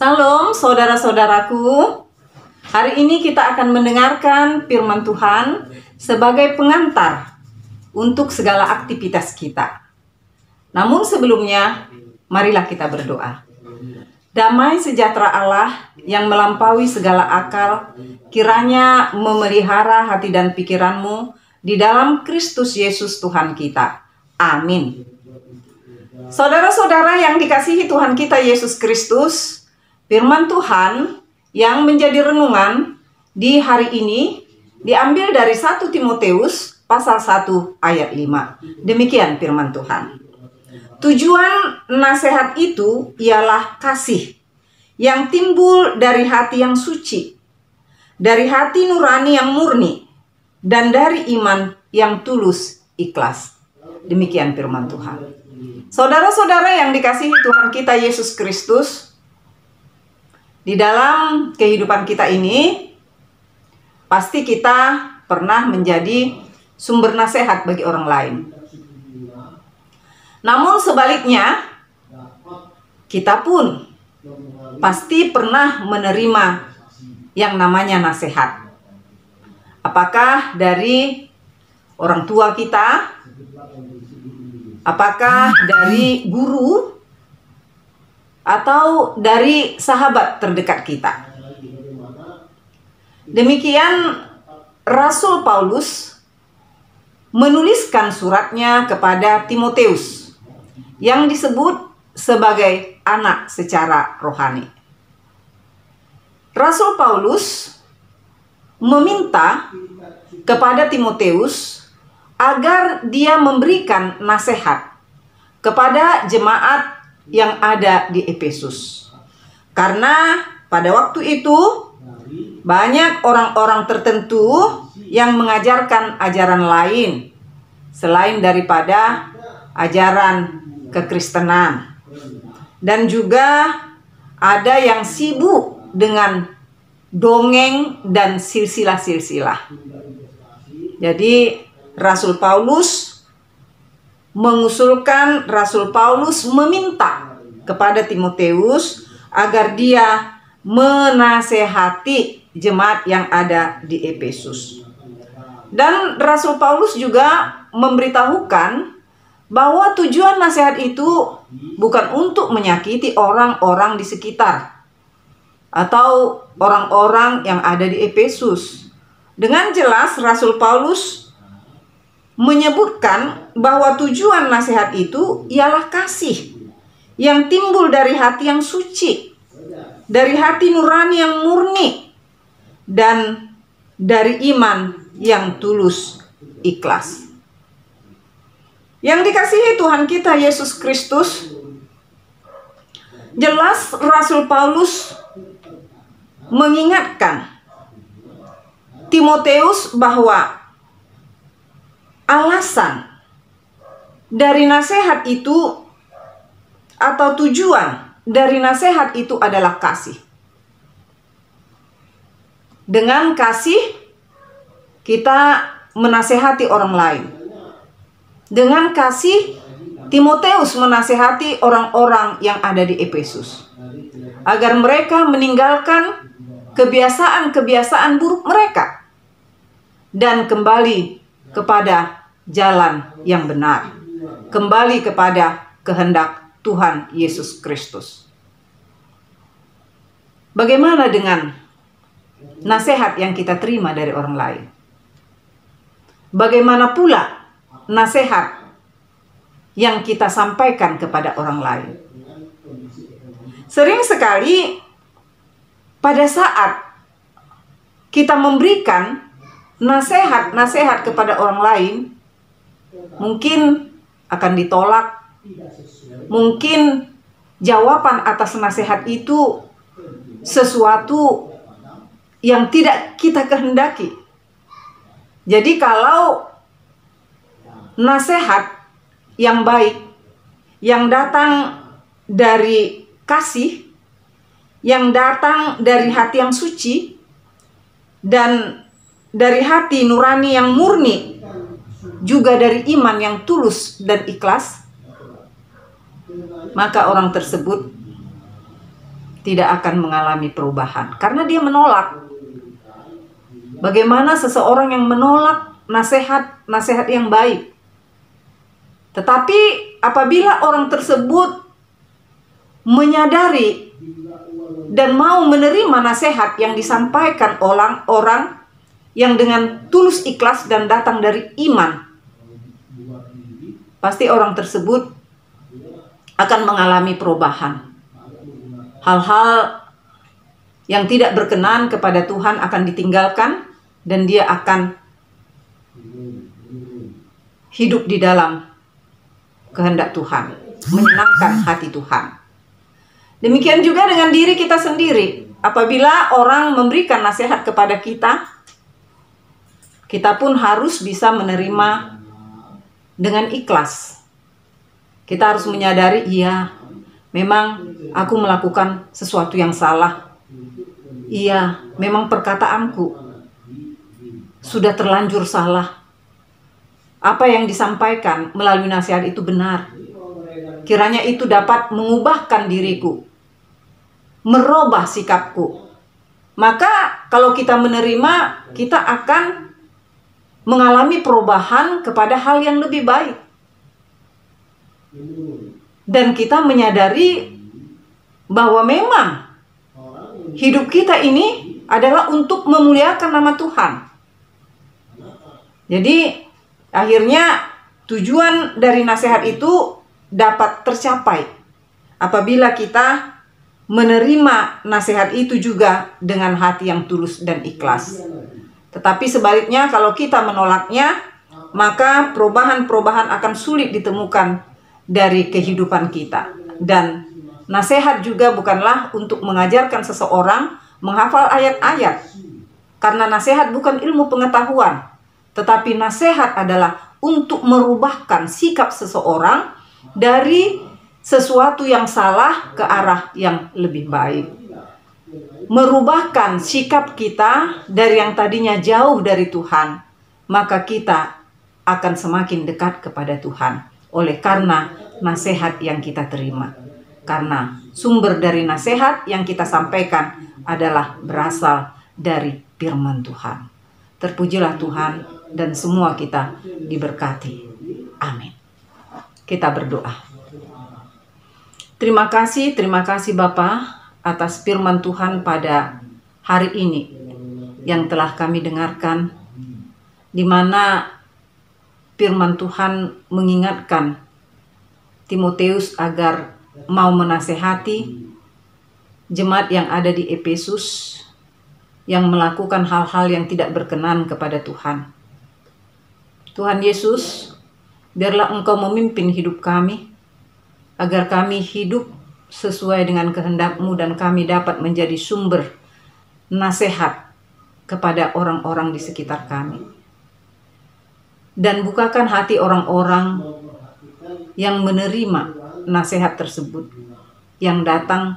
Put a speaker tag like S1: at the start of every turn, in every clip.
S1: Salam saudara-saudaraku. Hari ini kita akan mendengarkan firman Tuhan sebagai pengantar untuk segala aktivitas kita. Namun sebelumnya, marilah kita berdoa. Damai sejahtera Allah yang melampaui segala akal, kiranya memelihara hati dan pikiranmu di dalam Kristus Yesus Tuhan kita. Amin. Saudara-saudara yang dikasihi Tuhan kita Yesus Kristus, firman Tuhan yang menjadi renungan di hari ini diambil dari 1 Timoteus pasal 1 ayat 5. Demikian firman Tuhan. Tujuan nasihat itu ialah kasih yang timbul dari hati yang suci, dari hati nurani yang murni, dan dari iman yang tulus ikhlas. Demikian firman Tuhan. Saudara-saudara yang dikasihi Tuhan kita Yesus Kristus, di dalam kehidupan kita ini, pasti kita pernah menjadi sumber nasihat bagi orang lain. Namun sebaliknya, kita pun pasti pernah menerima yang namanya nasihat. Apakah dari orang tua kita, apakah dari guru, atau dari sahabat terdekat kita. Demikian Rasul Paulus menuliskan suratnya kepada Timoteus yang disebut sebagai anak secara rohani. Rasul Paulus meminta kepada Timoteus agar dia memberikan nasihat kepada jemaat yang ada di Efesus. Karena pada waktu itu banyak orang-orang tertentu yang mengajarkan ajaran lain selain daripada ajaran kekristenan. Dan juga ada yang sibuk dengan dongeng dan silsilah-silsilah. Jadi Rasul Paulus mengusulkan, Rasul Paulus meminta kepada Timoteus agar dia menasehati jemaat yang ada di Efesus. Dan Rasul Paulus juga memberitahukan bahwa tujuan nasihat itu bukan untuk menyakiti orang-orang di sekitar atau orang-orang yang ada di Efesus. Dengan jelas Rasul Paulus menyebutkan bahwa tujuan nasihat itu ialah kasih yang timbul dari hati yang suci, dari hati nurani yang murni, dan dari iman yang tulus ikhlas. Yang dikasihi Tuhan kita Yesus Kristus, jelas Rasul Paulus mengingatkan Timoteus bahwa alasan dari nasihat itu atau tujuan dari nasihat itu adalah kasih. Dengan kasih kita menasehati orang lain. Dengan kasih Timoteus menasehati orang-orang yang ada di Efesus agar mereka meninggalkan kebiasaan-kebiasaan buruk mereka dan kembali kepada jalan yang benar, kembali kepada kehendak Tuhan Yesus Kristus. Bagaimana dengan nasihat yang kita terima dari orang lain? Bagaimana pula nasihat yang kita sampaikan kepada orang lain? Sering sekali pada saat kita memberikan nasihat-nasihat kepada orang lain, mungkin akan ditolak. Mungkin jawaban atas nasihat itu sesuatu yang tidak kita kehendaki. Jadi kalau nasihat yang baik, yang datang dari kasih, yang datang dari hati yang suci, dan dari hati nurani yang murni, juga dari iman yang tulus dan ikhlas, maka orang tersebut tidak akan mengalami perubahan karena dia menolak. Bagaimana seseorang yang menolak nasihat yang baik? Tetapi apabila orang tersebut menyadari dan mau menerima nasihat yang disampaikan orang yang dengan tulus ikhlas dan datang dari iman, pasti orang tersebut akan mengalami perubahan. Hal-hal yang tidak berkenan kepada Tuhan akan ditinggalkan dan dia akan hidup di dalam kehendak Tuhan, menyenangkan hati Tuhan. Demikian juga dengan diri kita sendiri. Apabila orang memberikan nasihat kepada kita, kita pun harus bisa menerima dengan ikhlas. Kita harus menyadari, iya, memang aku melakukan sesuatu yang salah. Iya, memang perkataanku sudah terlanjur salah. Apa yang disampaikan melalui nasihat itu benar. Kiranya itu dapat mengubahkan diriku, merubah sikapku. Maka kalau kita menerima, kita akan mengalami perubahan kepada hal yang lebih baik. Dan kita menyadari bahwa memang hidup kita ini adalah untuk memuliakan nama Tuhan. Jadi akhirnya tujuan dari nasihat itu dapat tercapai apabila kita menerima nasihat itu juga dengan hati yang tulus dan ikhlas. Tetapi sebaliknya kalau kita menolaknya, maka perubahan-perubahan akan sulit ditemukan dari kehidupan kita. Dan nasihat juga bukanlah untuk mengajarkan seseorang menghafal ayat-ayat. Karena nasihat bukan ilmu pengetahuan, tetapi nasihat adalah untuk merubahkan sikap seseorang dari sesuatu yang salah ke arah yang lebih baik. Merubahkan sikap kita dari yang tadinya jauh dari Tuhan, maka kita akan semakin dekat kepada Tuhan oleh karena nasihat yang kita terima. Karena sumber dari nasihat yang kita sampaikan adalah berasal dari firman Tuhan. Terpujilah Tuhan dan semua kita diberkati. Amin. Kita berdoa. Terima kasih Bapa atas firman Tuhan pada hari ini yang telah kami dengarkan, di mana firman Tuhan mengingatkan Timoteus agar mau menasehati jemaat yang ada di Efesus yang melakukan hal-hal yang tidak berkenan kepada Tuhan. Tuhan Yesus, biarlah Engkau memimpin hidup kami, agar kami hidup sesuai dengan kehendak-Mu dan kami dapat menjadi sumber nasihat kepada orang-orang di sekitar kami. Dan bukakan hati orang-orang yang menerima nasihat tersebut, yang datang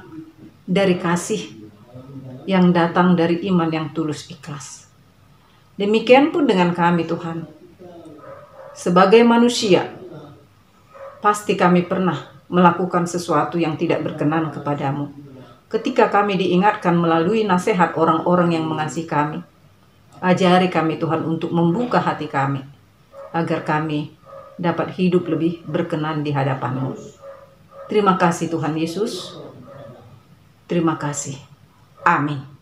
S1: dari kasih, yang datang dari iman yang tulus ikhlas. Demikian pun dengan kami Tuhan. Sebagai manusia, pasti kami pernah melakukan sesuatu yang tidak berkenan kepadamu. Ketika kami diingatkan melalui nasihat orang-orang yang mengasihi kami, ajari kami Tuhan untuk membuka hati kami, agar kami dapat hidup lebih berkenan di hadapan-Mu. Terima kasih Tuhan Yesus. Terima kasih. Amin.